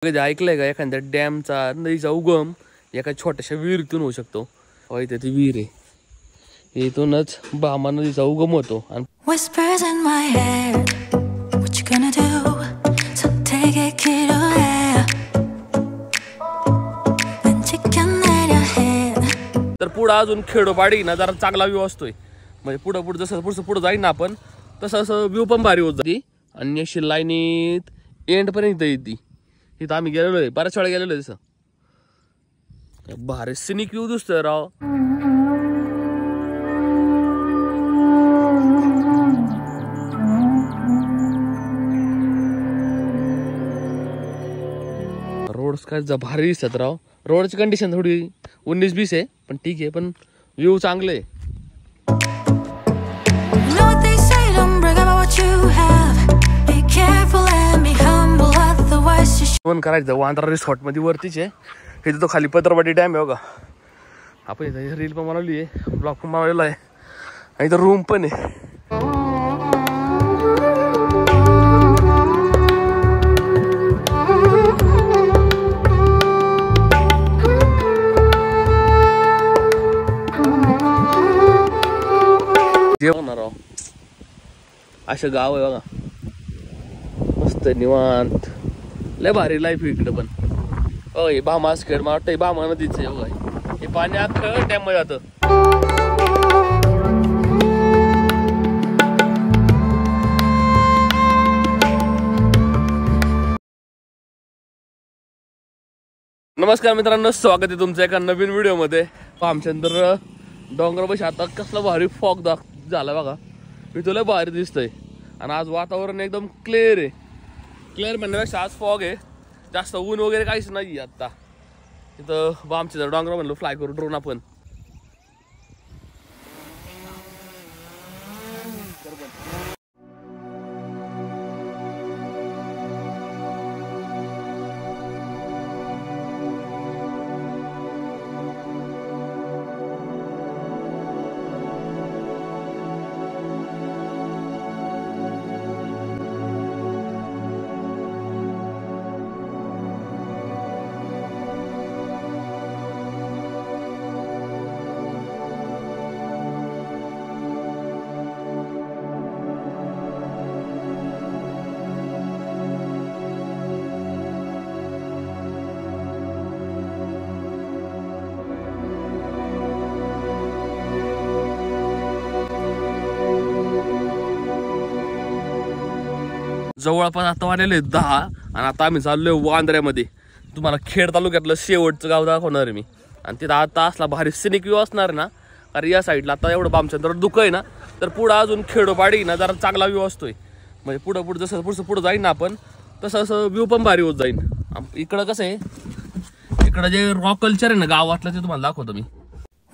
कधी ऐकलंय का एखाद्या डॅमचा नदीचा उगम एका छोट्याशा विहिरीतून होऊ शकतो. इथे ती विहीर आहे, इथूनच बामा नदीचा उगम होतो. Whispers in my head, what you gonna do? So take it, kid, away. Then chicken in your head. तर पुढं अजून खेडोपाडी ना जरा चांगला व्ह्यू असतोय. म्हणजे पुढं जसं पुढं जाईल ना आपण तसं असं व्ह्यू पण भारी होत जाते. आणि अशी लाईनीत एंड पर्यंत येते. इथं आम्ही गेलेलो आहे, बऱ्याच वेळा गेलेलो आहे. तसं भारी सिनिक व्ह्यू दिसतोय राव. रोड्स काय भारी दिसतात राव. रोडची कंडिशन थोडी 19-20 आहे, पण ठीक आहे. पण व्ह्यू चांगले आहे. फोन करायचं वांद्रा रिसॉर्ट मध्ये वरतीच आहे. इथे तो खाली पत्रवाडी डॅम आहे बघा. आपण इथे रील पण बनवली आहे, ब्लॉग पण बनवलेला आहे. आणि इथं रूम पण आहे. जेवणार राव असं गाव आहे बघा, मस्त निवांत, लय भारी लाईफ इकडे. पण हे बामास खेळ मला वाटतं बामा नदीच आहे बघा. हे पाणी अख्खं डॅम मध्ये जातं. नमस्कार मित्रांनो, स्वागत आहे तुमचं एका नवीन व्हिडिओ मध्ये. आमच्यानंतर डोंगरापाशी आता कसला भारी फॉग झाला बघा. मी तुला भारी दिसतंय. आणि आज वातावरण एकदम क्लिअर आहे. क्लिअर म्हणण्यापेक्षा आज फॉग आहे, जास्त ऊन वगैरे काहीच नाही आता. इथं आमच्या डोंगरा म्हणलो फ्लाय करू ड्रोन आपण. जवळपास आता वाढलेले 10 आणि आता आम्ही चाललोय वांद्र्यामध्ये. तुम्हाला खेड तालुक्यातलं शेवटचं गाव दाखवणार आहे मी. आणि तिथं आता असला भारी सिनिक व्ह्यू असणार ना, कारण या साईडला आता एवढं बामचंद्र दुःख आहे ना, तर पुढं अजून खेडोपाडी ना जरा चांगला व्ह्यू असतोय. म्हणजे पुढं जसं पुढं जाईल ना आपण तसं असं व्ह्यू पण भारी होत जाईल. इकडं कसं आहे, इकडं जे रॉक कल्चर आहे ना गावातलं, ते तुम्हाला दाखवतो मी.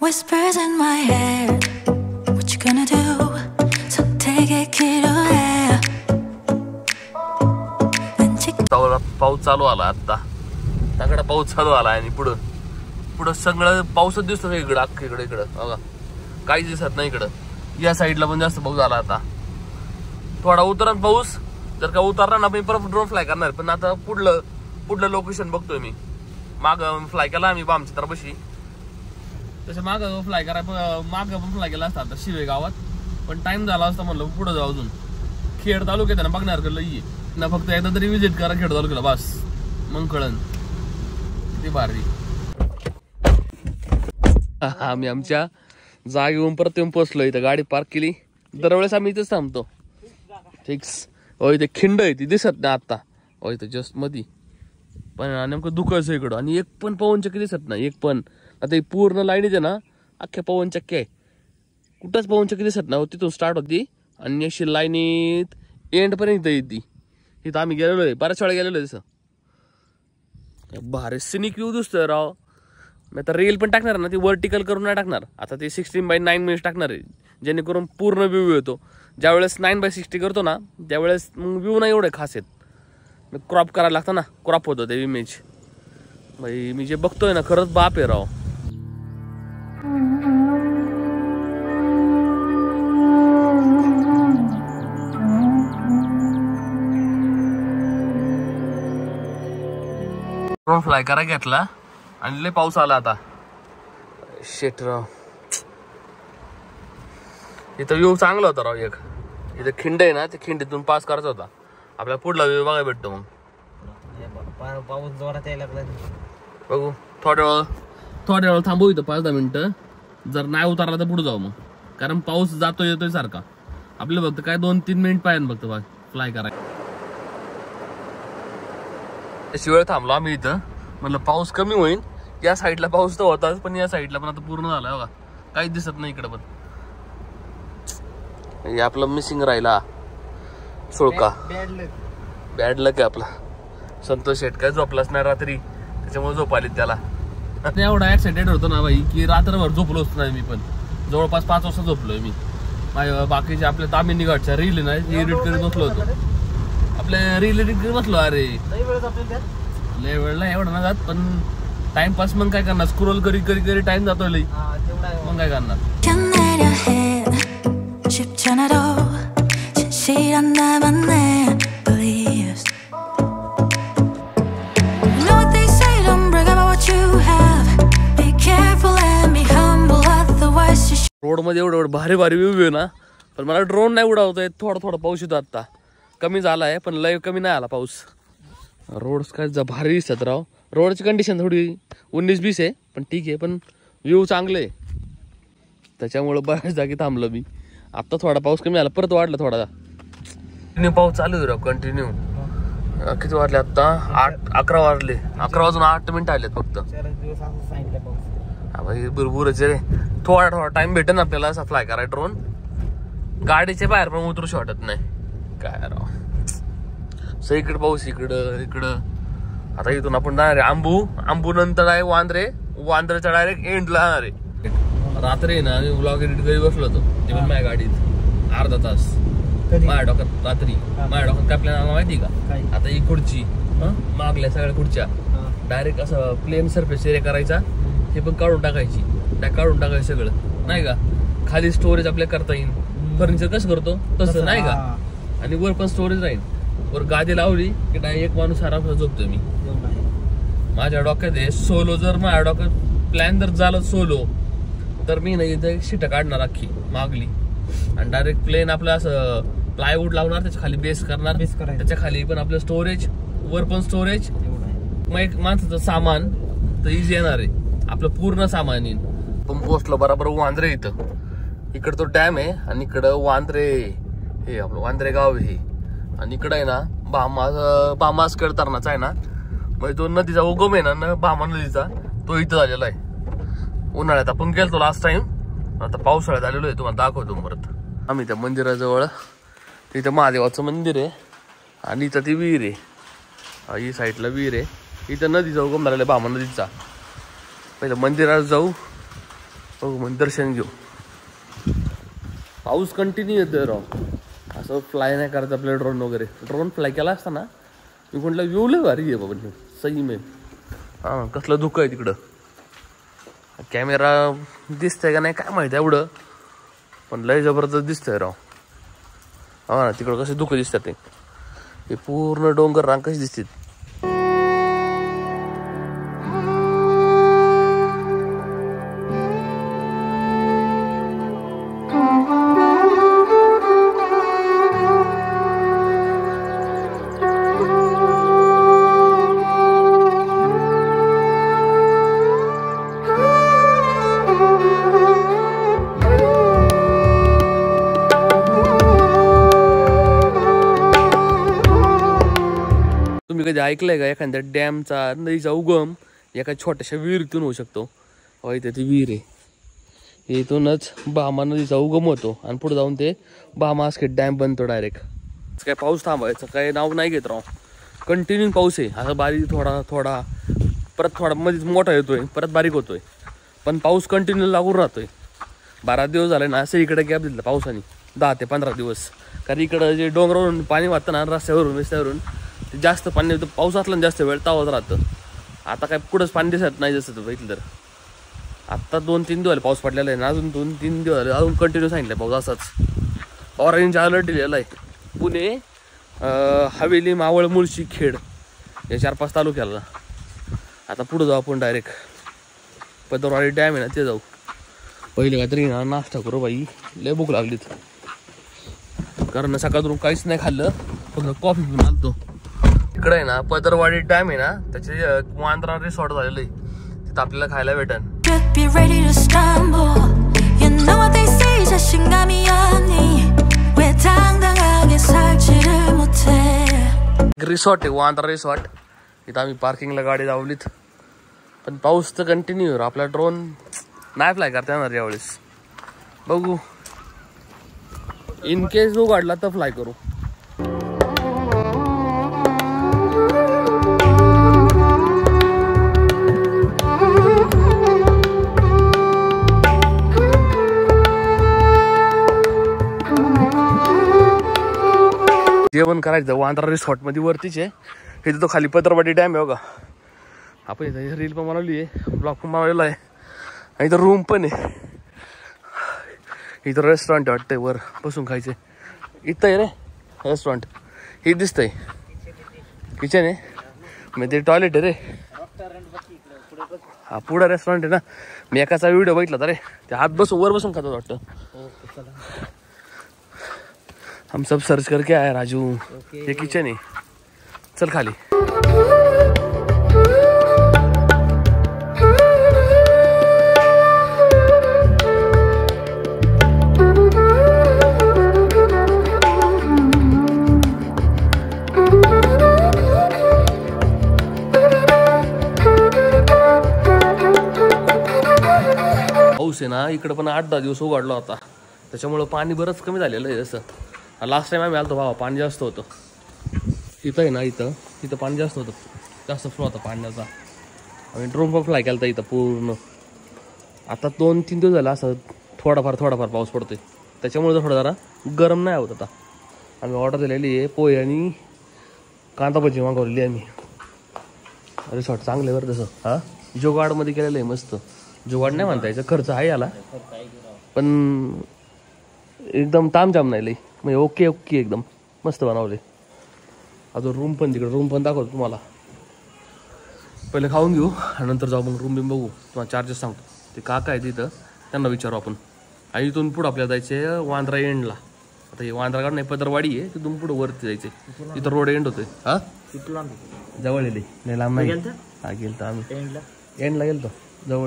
Whispers in my head, what you gonna do? So take it, kid, away. पाऊस चालू आला आता, त्याकडे पाऊस चालू आला. आणि पुढं सगळं पाऊसच दिसतो इकडं, अख्खं इकडं बघा, काहीच दिसत नाही. इकडं या साईडला पण जास्त पाऊस आला. आता थोडा उतरत पाऊस, जर का उतरला ना मी परत ड्रोन फ्लाय करणार. पण आता पुढलं लोकेशन बघतोय मी. माग फ्लाय केला आम्ही बामचित्रापाशी, तसं माग फ्लाय पण फ्लाय केला असता आता शिवे गावात. पण टाइम झाला असता म्हणलं पुढं जाऊ. अजून खेड तालुक्यात ना बघणार लई ना, फक्त एकदा तरी विजिट करा खेड तालुक्याला, बस मग कळन किती भारी. आम्ही आमच्या जागेवरून परत येऊन पोचलो. इथं गाडी पार्क केली. दरवेळेस आम्ही इथेच थांबतो फिक्स. इथे खिंड आहे, ती दिसत नाही आता. इथं जस्ट मधी पण नेमकं दुखच आहे इकडं. आणि एक पण पवन चक्की दिसत नाही, एक पण. आता पूर्ण लाईनीच आहे ना, अख्ख्या पवन चक्की आहे. कुठंच पवन चक्की दिसत नाही. तिथून स्टार्ट होती आणि अशी लाईनीत एंड पर्यंत येते. इथं आम्ही गेलेलो आहे, बऱ्याच वेळा गेलेलो आहे. तसं भारी सिनिक व्ह्यू दिसतोय राव. मी आता रील पण टाकणार ना, ती वर्टिकल करून नाही टाकणार. आता ती 16:9 मिनिट्स टाकणार आहे, जेणेकरून पूर्ण व्ह्यू येतो. ज्यावेळेस 9:60 करतो ना, त्यावेळेस मग व्ह्यू नाही एवढे खास आहेत. क्रॉप करायला लागतं ना, क्रॉप होतं ते इमेज. भाई मी जे बघतोय ना, खरंच बाप आहे राव. ड्रोन फ्लाय करा घेतला आणि लय पाऊस आला आता. शेट राव, इथं व्ह्यू चांगला होता राव. एक इथं खिंड आहे ना, त्या खिंडीतून पास करायचा होता. आपल्याला पुढला व्ह्यू बघायला भेटतो. मग पाऊस जोरात यायला लागला. बघू थोड्या वेळ थांबू इथं 5-10 मिनिटं. जर नाही उतरला तर पुढे जाऊ मग, कारण पाऊस जातो येतोय सारखा. आपलं फक्त काय 2-3 मिनिट पाहिजे फक्त फ्लाय करायला. त्याची वेळ थांबलो आम्ही इथं. म्हणलं पाऊस कमी होईल. या साईडला पाऊस तर होताच, पण या साईडला पण आता पूर्ण झाला बघा. काहीच दिसत नाही इकडं. पण हे आपलं मिसिंग राहिला सुळका. बॅड लक आहे आपला. संतोष शेट काय झोपलाच नाही रात्री, त्याच्यामुळे झोप आली त्याला. एवढा एक्साइटेड होतो ना बाई की रात्रभर झोपलोच नाही मी. पण जवळपास 5 वाजता झोपलोय मी. बाकीचे आपल्या तामिनी घाटच्या रील नाही एडिट करत बसलो होतो. आपल्या रील एडिट करत बसलो. अरे लय वेळ नाही एवढा ना जात, पण टाइमपास मग काय करणार. स्क्रोल करी टाइम जातो लई. मग काय करणार. रोड मध्ये एवढं भारी व्ह्यू आहे ना. पण मला ड्रोन नाही उडवतोय. थोडा पाऊस येतो. आता कमी झालाय, पण लय कमी नाही आला पाऊस. रोड काय भारी दिसतात राव. रोडची कंडिशन थोडी 19-20 आहे, पण ठीक आहे. पण व्ह्यू चांगले आहे, त्याच्यामुळं बऱ्याच जागी थांबलो मी. आता थोडा पाऊस कमी आला, परत वाढला थोडा. कंटिन्यू पाऊस चालू आहे राव, कंटिन्यू. किती वाजले आता? 11 वाजले. 11 वाजून 8 मिनिटं आलेत फक्त. बरोबरच रे. थोडा टाइम भेटेल आपल्याला असा फ्लाय करायला ड्रोन. गाडीच्या बाहेर पण उतरू शकत नाही. काय राव, सगळीकडे पाऊस. इकडं आता इथून आपण जाणार आहे आंबू नंतर आहे वांद्रेच्या डायरेक्ट एंडला जाणार आहे. रात्री ना मी व्लॉग एडिट करी बसलो होतो, ते पण माझ्या गाडीत अर्धा तास. माझ्या डोक्यात रात्री काय प्लॅन माहिती का? आता ही खुर्ची मागल्या सगळ्या खुर्च्या डायरेक्ट असं प्लेन सरफेस एरिया करायचा. हे पण काढून टाकायचं सगळं, नाही का? खाली स्टोरेज आपल्या करता येईल. फर्निचर कसं करतो तसं, नाही का? आणि वर पण स्टोरेज राहील. वर गादी लावली की डायरेक्ट एक माणूस आराम झोपतोय मी. माझ्या डोक्यात आहे सोलो. जर माझ्या डोक्यात प्लॅन जर झालं सोलो, तर मी नाही इथं शीट काढणार अख्खी मागली आणि डायरेक्ट प्लेन आपलं असं प्लायवूड लावणार, त्याच्या खाली बेस करणार. त्याच्या खाली पण आपलं स्टोरेज, वर पण स्टोरेज. मग एक माणसाचं सामान तर इझी येणार आहे. आपलं पूर्ण सामान येईल. पण पोहोचलो बरोबर वांद्रे इथं. इकडं तो डॅम आहे आणि इकडं वांद्रे, हे आपलं वांद्रे गाव हे. आणि इकडं आहे ना भामास तरणाचा आहे ना, म्हणजे तो नदीचा उगम आहे ना भामा नदीचा, तो इथं झालेला आहे. उन्हाळ्यात आपण गेलतो लास्ट टाइम. आता पावसाळ्यात आलेलो आहे, तुम्हाला दाखवतो परत. आम्ही त्या मंदिराजवळ, तिथं महादेवाचं मंदिर आहे आणि इथं ती विहीर आहे. ही साईडला विहीर आहे. इथं नदीचा उगम झालेला आहे, भामा नदीचा. पहिलं मंदिरात जाऊ, बघू मग दर्शन घेऊ. पाऊस कंटिन्यू येतोय राव. असं फ्लाय नाही करायचं आपल्या ड्रोन वगैरे. ड्रोन फ्लाय केला असता ना, मी म्हटलं व्ह्यू लय भारी आहे बाबा, सही में. हां, कसलं धुकं आहे तिकडं. कॅमेरा दिसतंय का नाही काय माहिती एवढं, पण लय जबरदस्त दिसतंय राव. हा ना, तिकडं कसे धुकं दिसतात ते. हे पूर्ण डोंगर रांग कशी दिसतात. कधी ऐकलंय का एखाद्या डॅमचा, नदीचा उगम एका छोट्याशा विहिरीतून होऊ शकतो? हो, इथे ती विहीर आहे. इथूनच भामा नदीचा उगम होतो आणि पुढे जाऊन ते भामास्केट डॅम बनतो डायरेक्ट. काय पाऊस थांबायचं काय नाव नाही घेत राव. कंटिन्यू पाऊस आहे. असं बारीक थोडा परत थोडा मध्येच मोठा येतोय, परत बारीक होतोय, पण पाऊस कंटिन्यू लागून राहतोय. 12 दिवस झाले ना असं इकडे गॅप दिला पावसाने, 10 ते 15 दिवस. कारण इकडं जे डोंगरावरून पाणी वाहतं ना, रस्त्यावरून ते जास्त पाणी येतं. पाऊस असला जास्त वेळ तावत राहतं. आता काय कुठंच पाणी दिसत नाही जसं बघितलं तर. आत्ता 2-3 दिवस पाऊस पडलेला आहे ना, अजून 2-3 दिवस अजून कंटिन्यू सांगितलं पाऊस असाच. ऑरेंज अलर्ट दिलेला आहे. पुणे, हवेली, मावळ, मुळशी, खेड या 4-5 तालुक्याला. आता पुढे जाऊ आपण डायरेक्ट पदरवाडी डॅम आहे ना ते जाऊ. पहिले काहीतरी ना नाश्ता करू बाई, लय भूक लागलीत. कारण सकाळून काहीच नाही खाल्लं, फक्त कॉफी पिऊन आलतो. इकडे आहे ना पदरवाडी डॅम आहे ना, त्याचे वांद्रा रिसॉर्ट झालेलं आहे, तिथं आपल्याला खायला भेटन. Be ready to stumble. You know what they say, 자신감이 없니? 왜 당당하게 살지를 못해? Resort आहे वांद्रा रिसॉर्ट. इथं आम्ही पार्किंगला गाडी लावलीत, पण पाऊस तर कंटिन्यू. आपला ड्रोन नाही फ्लाय करता येणार यावेळेस, बघू. इन केस उघडला तर फ्लाय करू. जेवण करायचं वांद्रा रिसॉर्ट मध्ये वरतीच आहे. इथं तो खाली पदरवाडी डॅम आहे बघा. आपण इथं रील पण बनवली आहे, ब्लॉग पण बनवलेला आहे. आणि इथं रूम पण आहे. इथं रेस्टॉरंट आहे वाटतंय, वर बसून खायचे. इथं आहे रे रेस्टॉरंट, हे दिसतंय किचन आहे, म्हणजे ते टॉयलेट आहे रे. हा पुढं रेस्टॉरंट आहे ना. मी एकाचा व्हिडिओ बघितला तर रे, ते हात बसून वर बसून खातात वाटतं. हम सब सर्च करके आए राजू. हे किचन आहे, चल खाली. पाऊस आहे ना इकडं पण 8-10 दिवस उघडला होता, त्याच्यामुळं पाणी बरंच कमी झालेलं आहे. जसं लास्ट टाइम आम्ही आलतो भावा, पाणी जास्त होतं. इथं आहे ना, इथं पाणी जास्त होतं, जास्त फ्लो होता पाण्याचा. आम्ही ड्रोन पण फ्लाय केला इथं पूर्ण. आता 2-3 दिवस झाला असं थोडाफार पाऊस पडतोय, त्याच्यामुळे थोडा जरा गरम नाही होत. आता आम्ही ऑर्डर दिलेली आहे पोहे आणि कांदा भजी मागवलेली आम्ही. रिसॉर्ट चांगले बरं तसं. हा जोगाडमध्ये केलेलं आहे मस्त. जुगाड नाही म्हणता याचा, खर्च आहे याला, पण एकदम तामजाम नाही लई, म्हणजे ओके एकदम मस्त बनवले. अजून रूम पण तिकडे, रूम पण दाखवतो तुम्हाला. पहिले खाऊन घेऊ आणि नंतर जाऊ मग रूम बिम बघू. तुम्हाला चार्जेस सांगतो. ते काका आहे तिथं, त्यांना विचारू आपण. आणि इथून पुढं आपल्याला जायचे वांद्रा एंडला. आता हे वांद्रागड नाही पदरवाडी आहे, तिथून पुढं वरती जायचे. इथं रोड एंड होतोय. हा जवळ येईल, नाही लांब नाही. हा गेलतो आम्ही एंडला गेलतो जवळ.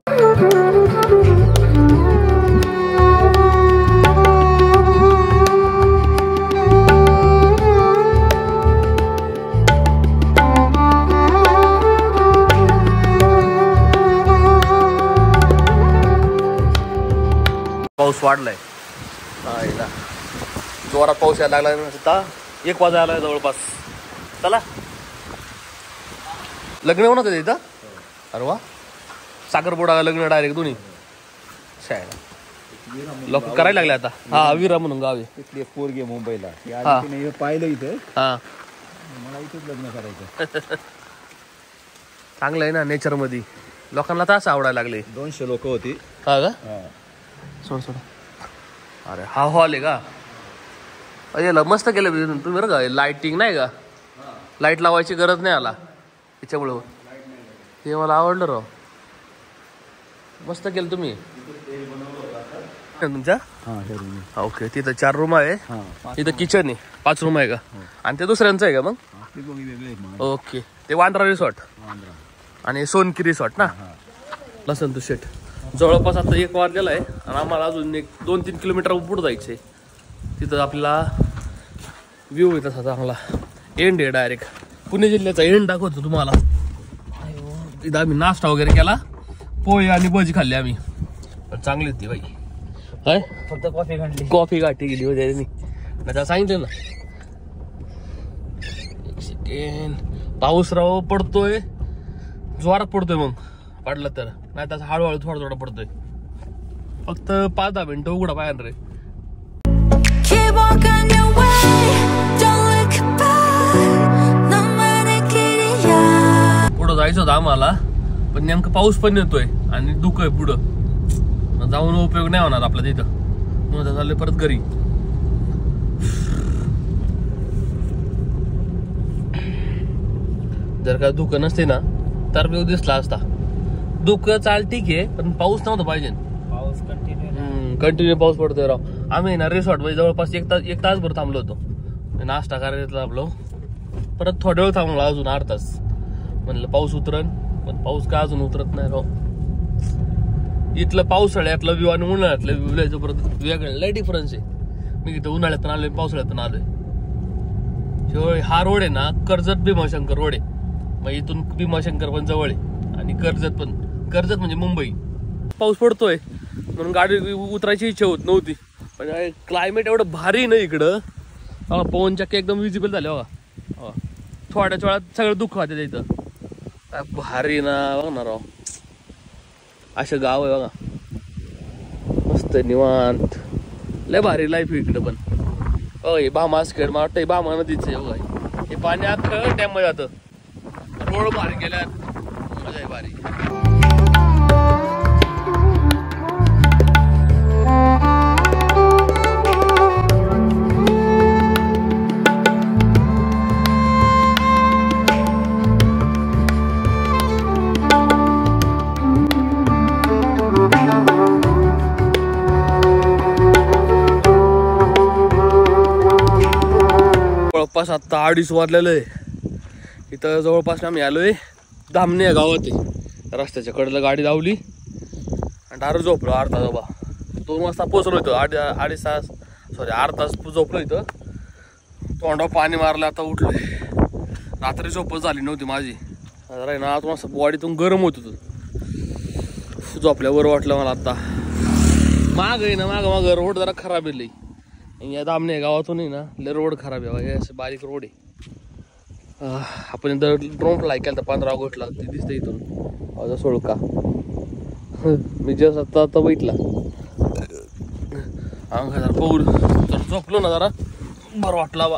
पाऊस वाढलाय, जोरात पाऊस यायला लागला. आता 1 वाजायला आलाय जवळपास. चला लग्न होणार होतं इथं. अरे वा, साखरपुडा लग्न डायरेक्ट दोन्ही लोक करायला लागले आता. हा विरा म्हणून गाव आहे तिथली पोरगी मुंबईला पाहिलं इथं. हा मला इथंच लग्न करायचं. चांगलं आहे ना नेचर मध्ये. लोकांना तर असं आवडायला लागले. 200 लोक होती. हा का, सोड. अरे हा हॉल आहे का. अरे मस्त केलं तुम्ही बरं का. लाइटिंग नाही का, लाईट लावायची गरज नाही आला त्याच्यामुळं. ते मला आवडलं राव, मस्त केलं तुम्ही. तुमच्या ओके. तिथं 4 रूम आहे, इथं किचन आहे. 5 रूम आहे का, आणि ते दुसऱ्यांचं आहे का मग. ओके. ते वांद्रा रिसॉर्ट आणि सोनकी रिसॉर्ट ना, लसन टू शेट. जवळपास आता 1 वाजलेला आहे आणि आम्हाला अजून 2-3 किलोमीटर पुढे जायचंय. तिथं आपल्याला व्ह्यू येत असा चांगला. एंड आहे डायरेक्ट, पुणे जिल्ह्याचा एंड दाखवतो तुम्हाला. इथं आम्ही नाश्ता वगैरे केला, पोहे आणि भजी खाल्ली आम्ही. चांगली होती बाई. काय फक्त कॉफी गाठी गेली होती मी, त्याला सांगितलं ना. 1 सेकंड. पाऊस राव पडतोय, जोरात पडतोय. मग पडला तर नाही तर हळूहळू थोडा पडतोय. फक्त 5-10 मिनिटं उघडा पाहिजे रे. Keep walking your way, don't look back. 너만의 길이야. पुढं जायचं होतं आम्हाला, पण नेमकं पाऊस पण येतोय आणि धुकं आहे पुढं. जाऊन उपयोग नाही होणार आपला तिथं, म्हणून चाललंय परत घरी. जर का धुकं नसते ना तर व्यू दिसला असता. धुकं चाल ठीक आहे, पण पाऊस नव्हता पाहिजे. पाऊस कंटिन्यू पाऊस पडतोय राव. आम्ही ना रिसॉर्ट मध्ये जवळपास एक तासभर थांबलो होतो. नाश्ता करायला आपलो, परत थोड्या वेळ थांबलो अजून 8 तास. म्हणलं पाऊस उतरण, पण पाऊस का अजून उतरत नाही राव. इथलं पावसाळ्यातलं व्यू आणि उन्हाळ्यातलं व्यू परत वेगळं लय डिफरन्स आहे. मी इथं उन्हाळ्यातून आलोय, पावसाळ्यातून आलोय. हा रोड आहे ना कर्जत भीमाशंकर रोड आहे. मग इथून भीमाशंकर पण जवळ आहे आणि कर्जत म्हणजे मुंबई. पाऊस पडतोय म्हणून गाडी उतरायची इच्छा होत नव्हती, पण क्लायमेट एवढं भारी नाही इकडं. पवन चक्की एकदम विजिबल झाले बघा. थोड्याच वेळात सगळं दुःख होते इथं. काय भारी ना बघणार राव. असं गाव आहे बघा, मस्त निवांत, लय भारी लाईफ इकडं. पण भामास खेळ मला वाटतं भामा नदीच आहे बघा. हे पाणी अख्खं डॅम मध्ये जातं. रोड भारी गेल्या, मजा आहे भारी. जवळपास आता 2:30 वाजलेलं आहे. इथं जवळपास आम्ही आलोय धामणे या गावात आहे. रस्त्याच्या कडेला गाडी लावली आणि डायरेक्ट झोपलो. अर्धा बाबा 2 वाजता पोचलो इथं. 2.5 तास सॉरी 8 तास झोपलो इथं. तोंडावर पाणी मारलं, आता उठलोय. रात्री झोपच झाली नव्हती माझी. जरा ना आतून असं बॉडीतून गरम होत होतं. झोपल्यावर वाटलं मला. आता माग आहे ना, माग रोड जरा खराब आहे लई. या धामणे गावातून ना लय रोड खराब आहे. हे असे बारीक रोड आहे. आपण इथं ड्रोन फ्लाय केला 15 ऑगस्टला, ते दिसतं इथून सोळका. मी जस्ट आता बैठला अंग जरा पाऊल तर झोपलो ना, जरा बरं वाटला बा.